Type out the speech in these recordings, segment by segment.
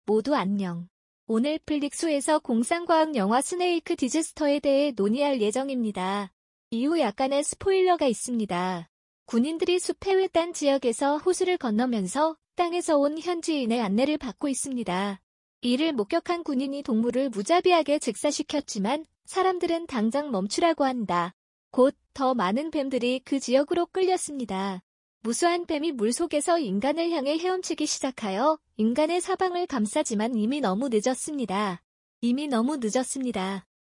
모두 안녕. 오늘 플릭스에서 공상과학 영화 스네이크 디지스터에 대해 논의할 예정입니다. 이후 약간의 스포일러가 있습니다. 군인들이 숲의 외딴 지역에서 호수를 건너면서 땅에서 온 현지인의 안내를 받고 있습니다. 이를 목격한 군인이 동물을 무자비하게 즉사시켰지만 사람들은 당장 멈추라고 한다. 곧 더 많은 뱀들이 그 지역으로 끌렸습니다. 무수한 뱀이 물속에서 인간을 향해 헤엄치기 시작하여 인간의 사방을 감싸지만 이미 너무 늦었습니다.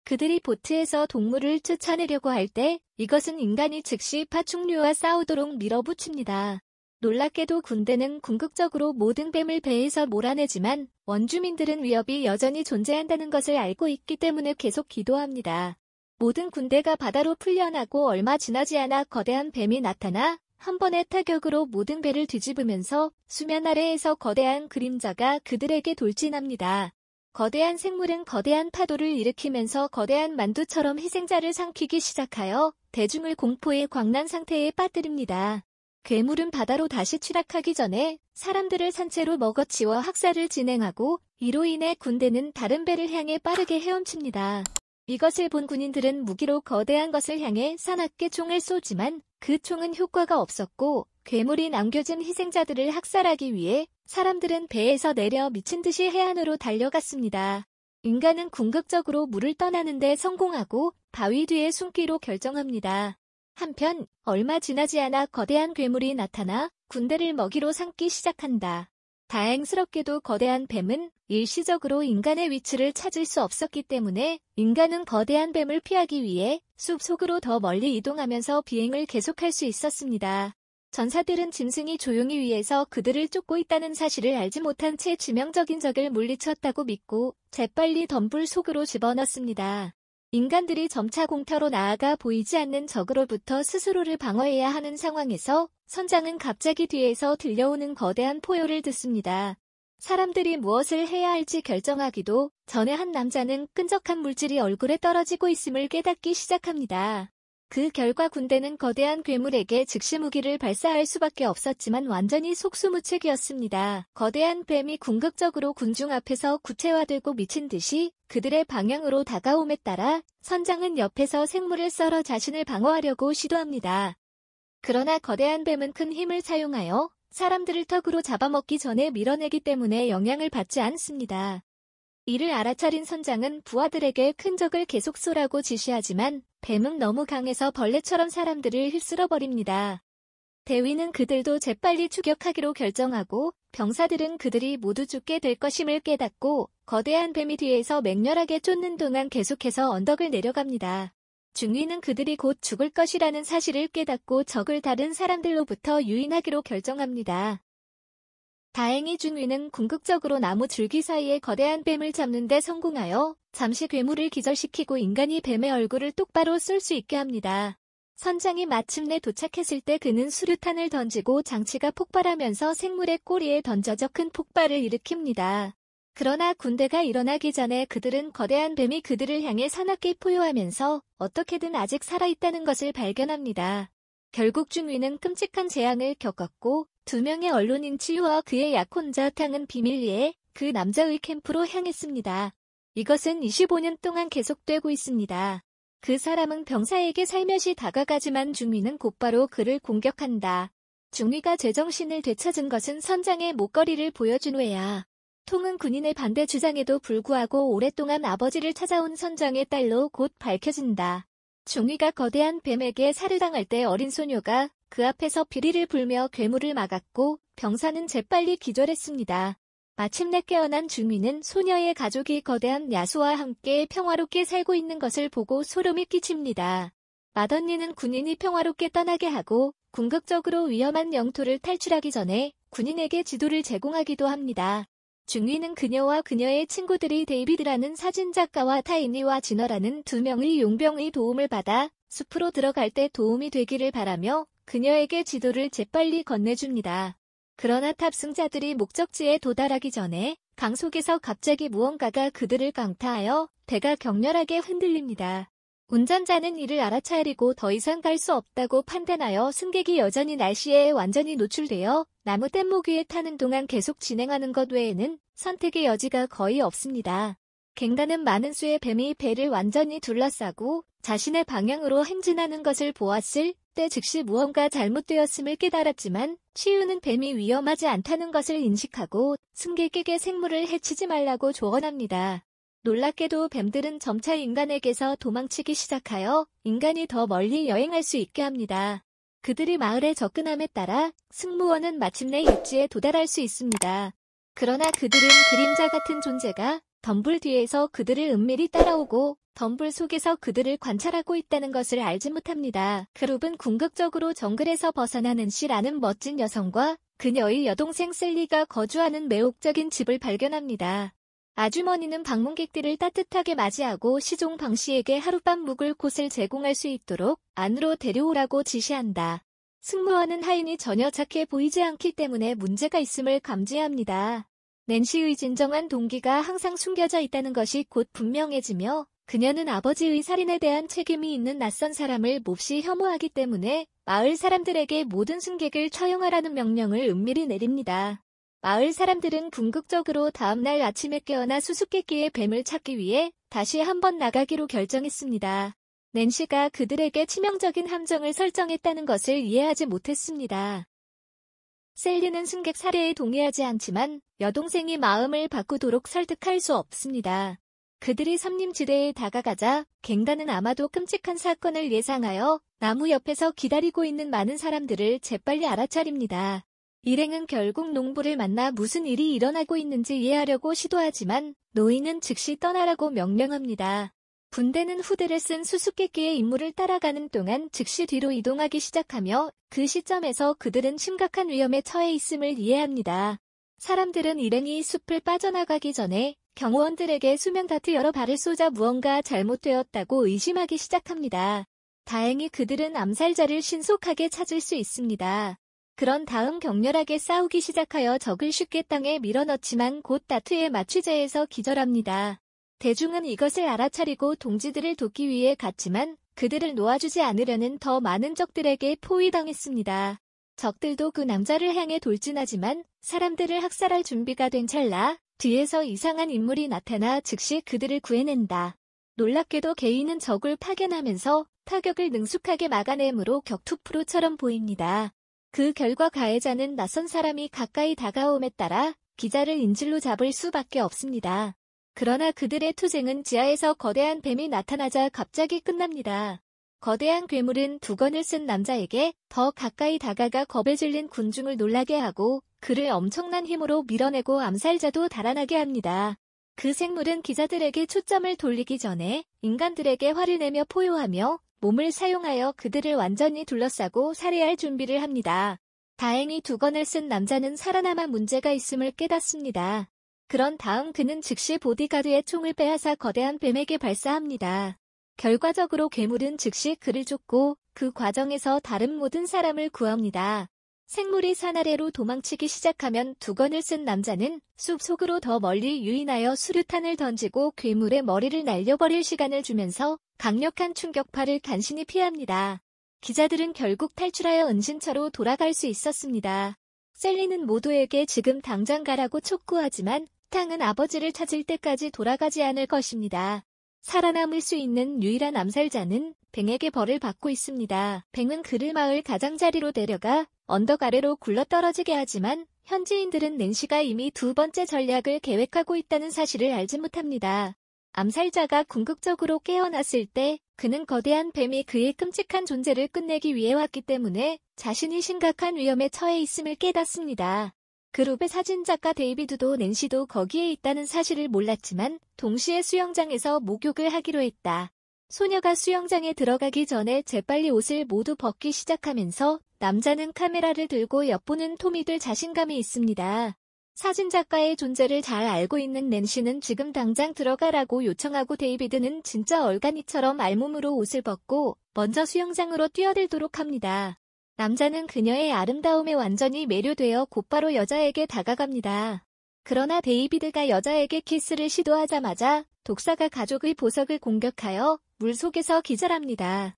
그들이 보트에서 동물을 쫓아내려고 할 때 이것은 인간이 즉시 파충류와 싸우도록 밀어붙입니다. 놀랍게도 군대는 궁극적으로 모든 뱀을 배에서 몰아내지만 원주민들은 위협이 여전히 존재한다는 것을 알고 있기 때문에 계속 기도합니다. 모든 군대가 바다로 풀려나고 얼마 지나지 않아 거대한 뱀이 나타나 한 번의 타격으로 모든 배를 뒤집으면서 수면 아래에서 거대한 그림자가 그들에게 돌진합니다. 거대한 생물은 거대한 파도를 일으키면서 거대한 만두처럼 희생자를 삼키기 시작하여 대중을 공포의 광란 상태에 빠뜨립니다. 괴물은 바다로 다시 추락하기 전에 사람들을 산채로 먹어치워 학살을 진행하고 이로 인해 군대는 다른 배를 향해 빠르게 헤엄칩니다. 이것을 본 군인들은 무기로 거대한 것을 향해 사납게 총을 쏘지만 그 총은 효과가 없었고 괴물이 남겨진 희생자들을 학살하기 위해 사람들은 배에서 내려 미친 듯이 해안으로 달려갔습니다. 인간은 궁극적으로 물을 떠나는 데 성공하고 바위 뒤에 숨기로 결정합니다. 한편 얼마 지나지 않아 거대한 괴물이 나타나 군대를 먹이로 삼기 시작한다. 다행스럽게도 거대한 뱀은 일시적으로 인간의 위치를 찾을 수 없었기 때문에 인간은 거대한 뱀을 피하기 위해 숲속으로 더 멀리 이동하면서 비행을 계속할 수 있었습니다. 전사들은 짐승이 조용히 위에서 그들을 쫓고 있다는 사실을 알지 못한 채致命적인 적을 물리쳤다고 믿고 재빨리 덤불 속으로 집어넣습니다. 인간들이 점차 공터로 나아가 보이지 않는 적으로부터 스스로를 방어해야 하는 상황에서 선장은 갑자기 뒤에서 들려오는 거대한 포효를 듣습니다. 사람들이 무엇을 해야 할지 결정하기도 전에 한 남자는 끈적한 물질이 얼굴에 떨어지고 있음을 깨닫기 시작합니다. 그 결과 군대는 거대한 괴물에게 즉시 무기를 발사할 수밖에 없었지만 완전히 속수무책이었습니다. 거대한 뱀이 궁극적으로 군중 앞에서 구체화되고 미친 듯이 그들의 방향으로 다가옴에 따라 선장은 옆에서 생물을 썰어 자신을 방어하려고 시도합니다. 그러나 거대한 뱀은 큰 힘을 사용하여 사람들을 턱으로 잡아먹기 전에 밀어내기 때문에 영향을 받지 않습니다. 이를 알아차린 선장은 부하들에게 큰 적을 계속 쏘라고 지시하지만 뱀은 너무 강해서 벌레처럼 사람들을 휩쓸어버립니다. 대위는 그들도 재빨리 추격하기로 결정하고 병사들은 그들이 모두 죽게 될 것임을 깨닫고 거대한 뱀이 뒤에서 맹렬하게 쫓는 동안 계속해서 언덕을 내려갑니다. 중위는 그들이 곧 죽을 것이라는 사실을 깨닫고 적을 다른 사람들로부터 유인하기로 결정합니다. 다행히 중위는 궁극적으로 나무 줄기 사이에 거대한 뱀을 잡는 데 성공하여 잠시 괴물을 기절시키고 인간이 뱀의 얼굴을 똑바로 쏠 수 있게 합니다. 선장이 마침내 도착했을 때 그는 수류탄을 던지고 장치가 폭발하면서 생물의 꼬리에 던져져 큰 폭발을 일으킵니다. 그러나 군대가 일어나기 전에 그들은 거대한 뱀이 그들을 향해 사납게 포효하면서 어떻게든 아직 살아있다는 것을 발견합니다. 결국 중위는 끔찍한 재앙을 겪었고 2명의 언론인 치유와 그의 약혼자탕은 비밀리에 그 남자의 캠프로 향했습니다. 이것은 25년 동안 계속되고 있습니다. 그 사람은 병사에게 살며시 다가가지만 중위는 곧바로 그를 공격한다. 중위가 제정신을 되찾은 것은 선장의 목걸이를 보여준 후에야. 통은 군인의 반대 주장에도 불구하고 오랫동안 아버지를 찾아온 선장의 딸로 곧 밝혀진다. 중위가 거대한 뱀에게 살해당할 때 어린 소녀가 그 앞에서 비리를 불며 괴물을 막았고 병사는 재빨리 기절했습니다. 마침내 깨어난 중위는 소녀의 가족이 거대한 야수와 함께 평화롭게 살고 있는 것을 보고 소름이 끼칩니다. 맏언니는 군인이 평화롭게 떠나게 하고 궁극적으로 위험한 영토를 탈출하기 전에 군인에게 지도를 제공하기도 합니다. 중위는 그녀와 그녀의 친구들이 데이비드라는 사진작가와 타이니와 진어라는 2명의 용병의 도움을 받아 숲으로 들어갈 때 도움이 되기를 바라며 그녀에게 지도를 재빨리 건네줍니다. 그러나 탑승자들이 목적지에 도달하기 전에 강 속에서 갑자기 무언가가 그들을 강타하여 배가 격렬하게 흔들립니다. 운전자는 이를 알아차리고 더 이상 갈 수 없다고 판단하여 승객이 여전히 날씨에 완전히 노출되어 나무 뗏목 위에 타는 동안 계속 진행하는 것 외에는 선택의 여지가 거의 없습니다. 갱단은 많은 수의 뱀이 배를 완전히 둘러싸고 자신의 방향으로 행진하는 것을 보았을 때 즉시 무언가 잘못되었음을 깨달았지만 시우는 뱀이 위험하지 않다는 것을 인식하고 승객에게 생물을 해치지 말라고 조언합니다. 놀랍게도 뱀들은 점차 인간에게서 도망치기 시작하여 인간이 더 멀리 여행할 수 있게 합니다. 그들이 마을에 접근함에 따라 승무원은 마침내 육지에 도달할 수 있습니다. 그러나 그들은 그림자 같은 존재가 덤불 뒤에서 그들을 은밀히 따라오고 덤불 속에서 그들을 관찰하고 있다는 것을 알지 못합니다. 그룹은 궁극적으로 정글에서 벗어난 은씨라는 멋진 여성과 그녀의 여동생 셀리가 거주하는 매혹적인 집을 발견합니다. 아주머니는 방문객들을 따뜻하게 맞이하고 시종 방씨에게 하룻밤 묵을 곳을 제공할 수 있도록 안으로 데려오라고 지시한다. 승무원은 하인이 전혀 착해 보이지 않기 때문에 문제가 있음을 감지합니다. 낸시의 진정한 동기가 항상 숨겨져 있다는 것이 곧 분명해지며 그녀는 아버지의 살인에 대한 책임이 있는 낯선 사람을 몹시 혐오하기 때문에 마을 사람들에게 모든 승객을 처형하라는 명령을 은밀히 내립니다. 마을 사람들은 궁극적으로 다음날 아침에 깨어나 수수께끼의 뱀을 찾기 위해 다시 한번 나가기로 결정했습니다. 낸시가 그들에게 치명적인 함정을 설정했다는 것을 이해하지 못했습니다. 셀리는 승객 살해에 동의하지 않지만 여동생이 마음을 바꾸도록 설득할 수 없습니다. 그들이 삼림지대에 다가가자 갱단은 아마도 끔찍한 사건을 예상하여 나무 옆에서 기다리고 있는 많은 사람들을 재빨리 알아차립니다. 일행은 결국 농부를 만나 무슨 일이 일어나고 있는지 이해하려고 시도하지만 노인은 즉시 떠나라고 명령합니다. 분대는 후드를 쓴 수수께끼의 임무를 따라가는 동안 즉시 뒤로 이동하기 시작하며 그 시점에서 그들은 심각한 위험에 처해 있음을 이해합니다. 사람들은 일행이 숲을 빠져나가기 전에 경호원들에게 수면다트 여러 발을 쏘자 무언가 잘못되었다고 의심하기 시작합니다. 다행히 그들은 암살자를 신속하게 찾을 수 있습니다. 그런 다음 격렬하게 싸우기 시작하여 적을 쉽게 땅에 밀어넣지만 곧 다투에 마취제에서 기절합니다. 대중은 이것을 알아차리고 동지들을 돕기 위해 갔지만 그들을 놓아주지 않으려는 더 많은 적들에게 포위당했습니다. 적들도 그 남자를 향해 돌진하지만 사람들을 학살할 준비가 된 찰나 뒤에서 이상한 인물이 나타나 즉시 그들을 구해낸다. 놀랍게도 개인은 적을 파견하면서 타격을 능숙하게 막아내므로 격투프로처럼 보입니다. 그 결과 가해자는 낯선 사람이 가까이 다가옴에 따라 기자를 인질로 잡을 수밖에 없습니다. 그러나 그들의 투쟁은 지하에서 거대한 뱀이 나타나자 갑자기 끝납니다. 거대한 괴물은 두건을 쓴 남자에게 더 가까이 다가가 겁에 질린 군중을 놀라게 하고 그를 엄청난 힘으로 밀어내고 암살자도 달아나게 합니다. 그 생물은 기자들에게 초점을 돌리기 전에 인간들에게 화를 내며 포효하며 몸을 사용하여 그들을 완전히 둘러싸고 살해할 준비를 합니다. 다행히 두건을 쓴 남자는 살아남아 문제가 있음을 깨닫습니다. 그런 다음 그는 즉시 보디가드의 총을 빼앗아 거대한 뱀에게 발사합니다. 결과적으로 괴물은 즉시 그를 쫓고 그 과정에서 다른 모든 사람을 구합니다. 생물이 산 아래로 도망치기 시작하면 두건을 쓴 남자는 숲속으로 더 멀리 유인하여 수류탄을 던지고 괴물의 머리를 날려버릴 시간을 주면서 강력한 충격파를 간신히 피합니다. 기자들은 결국 탈출하여 은신처로 돌아갈 수 있었습니다. 셀리는 모두에게 지금 당장 가라고 촉구하지만 탕은 아버지를 찾을 때까지 돌아가지 않을 것입니다. 살아남을 수 있는 유일한 암살자는 뱅에게 벌을 받고 있습니다. 뱅은 그를 마을 가장자리로 데려가 언덕 아래로 굴러떨어지게 하지만 현지인들은 낸시가 이미 두 번째 전략을 계획하고 있다는 사실을 알지 못합니다. 암살자가 궁극적으로 깨어났을 때 그는 거대한 뱀이 그의 끔찍한 존재를 끝내기 위해 왔기 때문에 자신이 심각한 위험에 처해 있음을 깨닫습니다. 그룹의 사진작가 데이비드도 낸시도 거기에 있다는 사실을 몰랐지만 동시에 수영장에서 목욕을 하기로 했다. 소녀가 수영장에 들어가기 전에 재빨리 옷을 모두 벗기 시작하면서 남자는 카메라를 들고 엿보는 토미들 자신감이 있습니다. 사진작가의 존재를 잘 알고 있는 낸시는 지금 당장 들어가라고 요청하고 데이비드는 진짜 얼간이처럼 알몸으로 옷을 벗고 먼저 수영장으로 뛰어들도록 합니다. 남자는 그녀의 아름다움에 완전히 매료되어 곧바로 여자에게 다가갑니다. 그러나 데이비드가 여자에게 키스를 시도하자마자 독사가 가족의 보석을 공격하여 물속에서 기절합니다.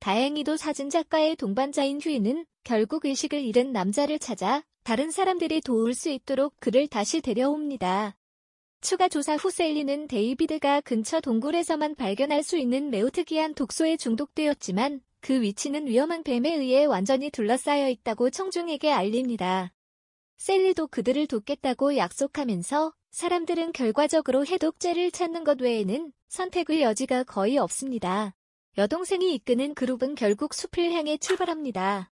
다행히도 사진작가의 동반자인 휴이는 결국 의식을 잃은 남자를 찾아 다른 사람들이 도울 수 있도록 그를 다시 데려옵니다. 추가 조사 후 셀리는 데이비드가 근처 동굴에서만 발견할 수 있는 매우 특이한 독소에 중독되었지만 그 위치는 위험한 뱀에 의해 완전히 둘러싸여 있다고 청중에게 알립니다. 셀리도 그들을 돕겠다고 약속하면서 사람들은 결과적으로 해독제를 찾는 것 외에는 선택의 여지가 거의 없습니다. 여동생이 이끄는 그룹은 결국 숲을 향해 출발합니다.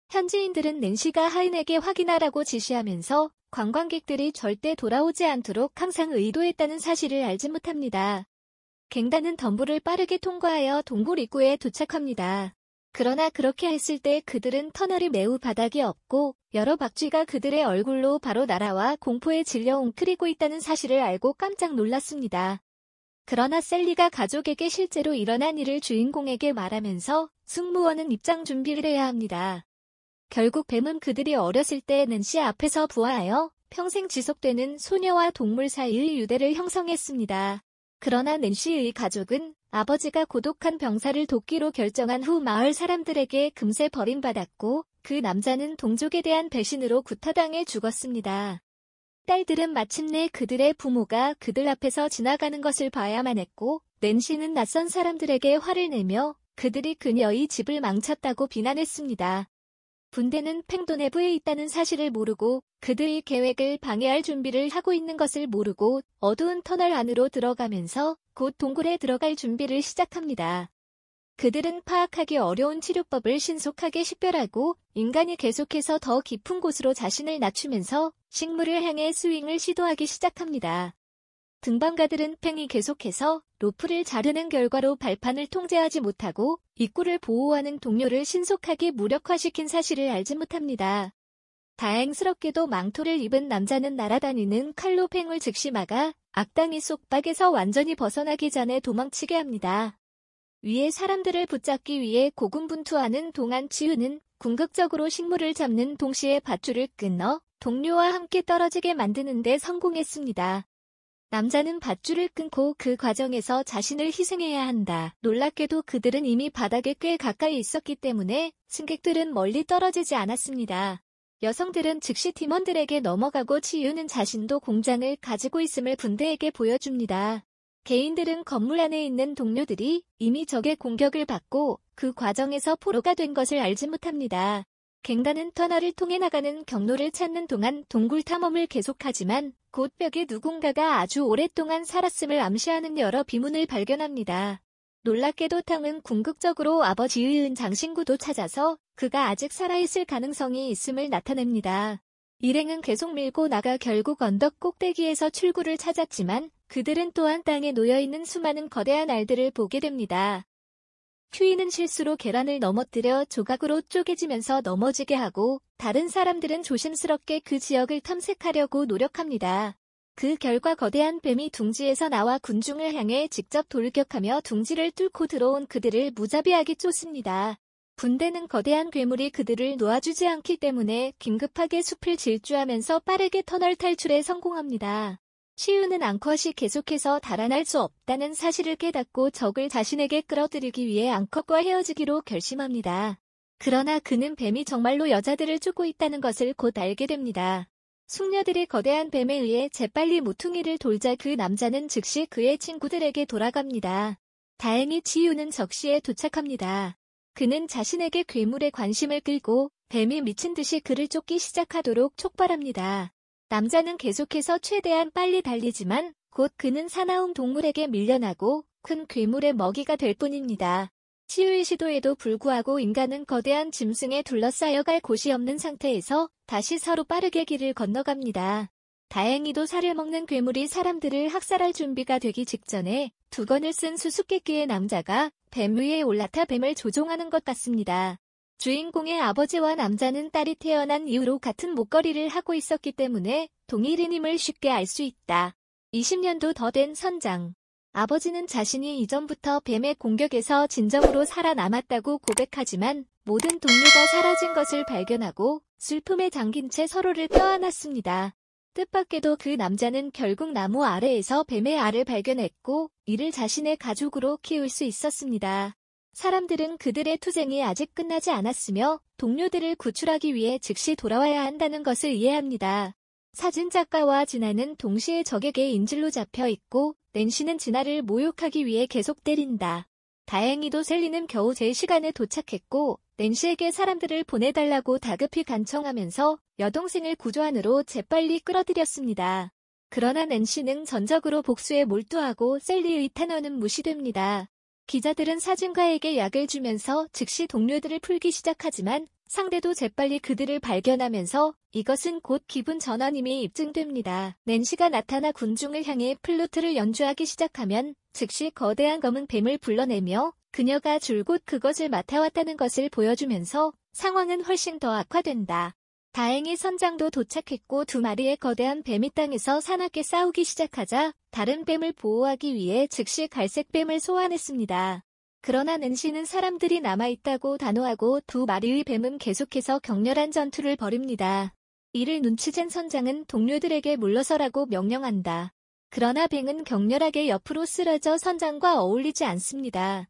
현지인들은 낸시가 하인에게 확인하라고 지시하면서 관광객들이 절대 돌아오지 않도록 항상 의도했다는 사실을 알지 못합니다. 갱단은 덤불을 빠르게 통과하여 동굴 입구에 도착합니다. 그러나 그렇게 했을 때 그들은 터널이 매우 바닥이 없고 여러 박쥐가 그들의 얼굴로 바로 날아와 공포에 질려 웅크리고 있다는 사실을 알고 깜짝 놀랐습니다. 그러나 셀리가 가족에게 실제로 일어난 일을 주인공에게 말하면서 승무원은 입장 준비를 해야 합니다. 결국 뱀은 그들이 어렸을 때 낸시 앞에서 부화하여 평생 지속되는 소녀와 동물 사이의 유대를 형성했습니다. 그러나 낸시의 가족은 아버지가 고독한 병사를 돕기로 결정한 후 마을 사람들에게 금세 버림받았고 그 남자는 동족에 대한 배신으로 구타당해 죽었습니다. 딸들은 마침내 그들의 부모가 그들 앞에서 지나가는 것을 봐야만 했고 낸시는 낯선 사람들에게 화를 내며 그들이 그녀의 집을 망쳤다고 비난했습니다. 군대는 팽도 내부에 있다는 사실을 모르고 그들의 계획을 방해할 준비를 하고 있는 것을 모르고 어두운 터널 안으로 들어가면서 곧 동굴에 들어갈 준비를 시작합니다. 그들은 파악하기 어려운 치료법을 신속하게 식별하고 인간이 계속해서 더 깊은 곳으로 자신을 낮추면서 식물을 향해 스윙을 시도하기 시작합니다. 등반가들은 팽이 계속해서 로프를 자르는 결과로 발판을 통제하지 못하고 입구를 보호하는 동료를 신속하게 무력화시킨 사실을 알지 못합니다. 다행스럽게도 망토를 입은 남자는 날아다니는 칼로 팽을 즉시 막아 악당이 속박에서 완전히 벗어나기 전에 도망치게 합니다. 위에 사람들을 붙잡기 위해 고군분투하는 동안 치유는 궁극적으로 식물을 잡는 동시에 밧줄을 끊어 동료와 함께 떨어지게 만드는 데 성공했습니다. 남자는 밧줄을 끊고 그 과정에서 자신을 희생해야 한다. 놀랍게도 그들은 이미 바닥에 꽤 가까이 있었기 때문에 승객들은 멀리 떨어지지 않았습니다. 여성들은 즉시 팀원들에게 넘어가고 치유는 자신도 공장을 가지고 있음을 군대에게 보여줍니다. 개인들은 건물 안에 있는 동료들이 이미 적의 공격을 받고 그 과정에서 포로가 된 것을 알지 못합니다. 갱단은 터널을 통해 나가는 경로를 찾는 동안 동굴 탐험을 계속하지만 곧 벽에 누군가가 아주 오랫동안 살았음을 암시하는 여러 비문을 발견합니다. 놀랍게도 탕은 궁극적으로 아버지의 장신구도 찾아서 그가 아직 살아있을 가능성이 있음을 나타냅니다. 일행은 계속 밀고 나가 결국 언덕 꼭대기에서 출구를 찾았지만 그들은 또한 땅에 놓여있는 수많은 거대한 알들을 보게 됩니다. 큐이는 실수로 계란을 넘어뜨려 조각으로 쪼개지면서 넘어지게 하고 다른 사람들은 조심스럽게 그 지역을 탐색하려고 노력합니다. 그 결과 거대한 뱀이 둥지에서 나와 군중을 향해 직접 돌격하며 둥지를 뚫고 들어온 그들을 무자비하게 쫓습니다. 군대는 거대한 괴물이 그들을 놓아주지 않기 때문에 긴급하게 숲을 질주하면서 빠르게 터널 탈출에 성공합니다. 치유는 앙컷이 계속해서 달아날 수 없다는 사실을 깨닫고 적을 자신에게 끌어들이기 위해 앙컷과 헤어지기로 결심합니다. 그러나 그는 뱀이 정말로 여자들을 쫓고 있다는 것을 곧 알게 됩니다. 숙녀들이 거대한 뱀에 의해 재빨리 모퉁이를 돌자 그 남자는 즉시 그의 친구들에게 돌아갑니다. 다행히 치유는 적시에 도착합니다. 그는 자신에게 괴물의 관심을 끌고 뱀이 미친 듯이 그를 쫓기 시작하도록 촉발합니다. 남자는 계속해서 최대한 빨리 달리지만 곧 그는 사나운 동물에게 밀려나고 큰 괴물의 먹이가 될 뿐입니다. 치유의 시도에도 불구하고 인간은 거대한 짐승에 둘러싸여 갈 곳이 없는 상태에서 다시 서로 빠르게 길을 건너갑니다. 다행히도 살을 먹는 괴물이 사람들을 학살할 준비가 되기 직전에 두건을 쓴 수수께끼의 남자가 뱀 위에 올라타 뱀을 조종하는 것 같습니다. 주인공의 아버지와 남자는 딸이 태어난 이후로 같은 목걸이를 하고 있었기 때문에 동일인임을 쉽게 알 수 있다. 20년도 더 된 선장. 아버지는 자신이 이전부터 뱀의 공격에서 진정으로 살아남았다고 고백하지만 모든 동료가 사라진 것을 발견하고 슬픔에 잠긴 채 서로를 껴안았습니다. 뜻밖에도 그 남자는 결국 나무 아래에서 뱀의 알을 발견했고 이를 자신의 가족으로 키울 수 있었습니다. 사람들은 그들의 투쟁이 아직 끝나지 않았으며 동료들을 구출하기 위해 즉시 돌아와야 한다는 것을 이해합니다. 사진작가와 진아는 동시에 적에게 인질로 잡혀 있고 낸시는 진아를 모욕하기 위해 계속 때린다. 다행히도 셀리는 겨우 제 시간에 도착했고 낸시에게 사람들을 보내달라고 다급히 간청하면서 여동생을 구조안으로 재빨리 끌어들였습니다. 그러나 낸시는 전적으로 복수에 몰두하고 셀리의 탄원은 무시됩니다. 기자들은 사진가에게 약을 주면서 즉시 동료들을 풀기 시작하지만 상대도 재빨리 그들을 발견하면서 이것은 곧 기분 전환임이 입증됩니다. 낸시가 나타나 군중을 향해 플루트를 연주하기 시작하면 즉시 거대한 검은 뱀을 불러내며 그녀가 줄곧 그것을 맡아왔다는 것을 보여주면서 상황은 훨씬 더 악화된다. 다행히 선장도 도착했고 두 마리의 거대한 뱀이 땅에서 사납게 싸우기 시작하자 다른 뱀을 보호하기 위해 즉시 갈색 뱀을 소환했습니다. 그러나 낸시는 사람들이 남아있다고 단호하고 두 마리의 뱀은 계속해서 격렬한 전투를 벌입니다. 이를 눈치챈 선장은 동료들에게 물러서라고 명령한다. 그러나 뱀은 격렬하게 옆으로 쓰러져 선장과 어울리지 않습니다.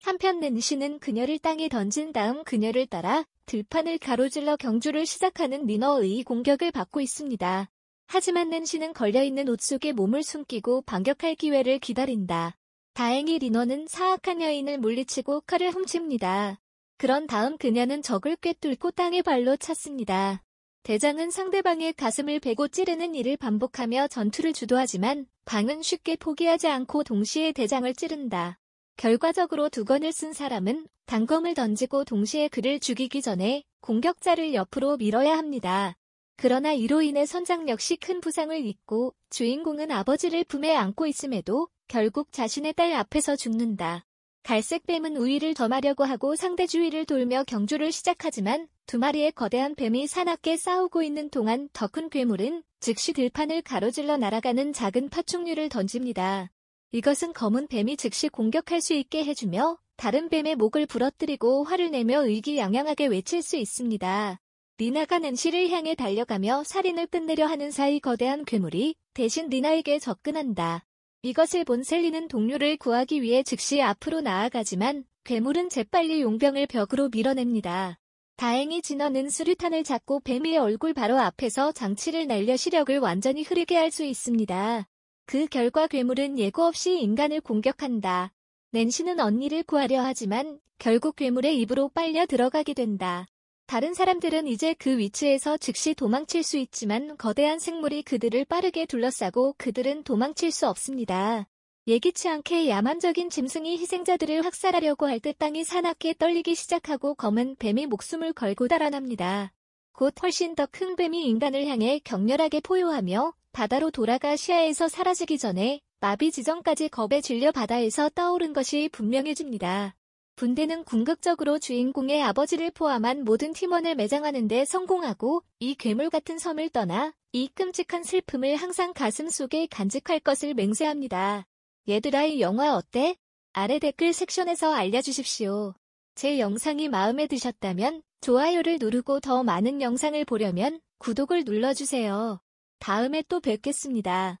한편 낸시는 그녀를 땅에 던진 다음 그녀를 따라 들판을 가로질러 경주를 시작하는 리너의 공격을 받고 있습니다. 하지만 낸시는 걸려있는 옷 속에 몸을 숨기고 반격할 기회를 기다린다. 다행히 리너는 사악한 여인을 물리치고 칼을 훔칩니다. 그런 다음 그녀는 적을 꿰뚫고 땅에 발로 찼습니다. 대장은 상대방의 가슴을 베고 찌르는 일을 반복하며 전투를 주도하지만 방은 쉽게 포기하지 않고 동시에 대장을 찌른다. 결과적으로 두 건을 쓴 사람은 단검을 던지고 동시에 그를 죽이기 전에 공격자를 옆으로 밀어야 합니다. 그러나 이로 인해 선장 역시 큰 부상을 입고 주인공은 아버지를 품에 안고 있음에도 결국 자신의 딸 앞에서 죽는다. 갈색뱀은 우위를 점하려고 하고 상대 주위를 돌며 경주를 시작하지만 두 마리의 거대한 뱀이 사납게 싸우고 있는 동안 더 큰 괴물은 즉시 들판을 가로질러 날아가는 작은 파충류를 던집니다. 이것은 검은 뱀이 즉시 공격할 수 있게 해주며 다른 뱀의 목을 부러뜨리고 화를 내며 의기양양하게 외칠 수 있습니다. 리나가 낸시를 향해 달려가며 살인을 끝내려 하는 사이 거대한 괴물이 대신 리나에게 접근한다. 이것을 본 셀리는 동료를 구하기 위해 즉시 앞으로 나아가지만 괴물은 재빨리 용병을 벽으로 밀어냅니다. 다행히 진어는 수류탄을 잡고 뱀의 얼굴 바로 앞에서 장치를 날려 시력을 완전히 흐리게 할 수 있습니다. 그 결과 괴물은 예고 없이 인간을 공격한다. 낸시는 언니를 구하려 하지만 결국 괴물의 입으로 빨려 들어가게 된다. 다른 사람들은 이제 그 위치에서 즉시 도망칠 수 있지만 거대한 생물이 그들을 빠르게 둘러싸고 그들은 도망칠 수 없습니다. 예기치 않게 야만적인 짐승이 희생자들을 학살하려고 할 때 땅이 사납게 떨리기 시작하고 검은 뱀이 목숨을 걸고 달아납니다. 곧 훨씬 더 큰 뱀이 인간을 향해 격렬하게 포효하며 바다로 돌아가 시야에서 사라지기 전에 마비 지점까지 겁에 질려 바다에서 떠오른 것이 분명해집니다. 분대는 궁극적으로 주인공의 아버지를 포함한 모든 팀원을 매장하는 데 성공하고 이 괴물 같은 섬을 떠나 이 끔찍한 슬픔을 항상 가슴속에 간직할 것을 맹세합니다. 얘들아, 이 영화 어때? 아래 댓글 섹션에서 알려주십시오. 제 영상이 마음에 드셨다면 좋아요를 누르고 더 많은 영상을 보려면 구독을 눌러주세요. 다음에 또 뵙겠습니다.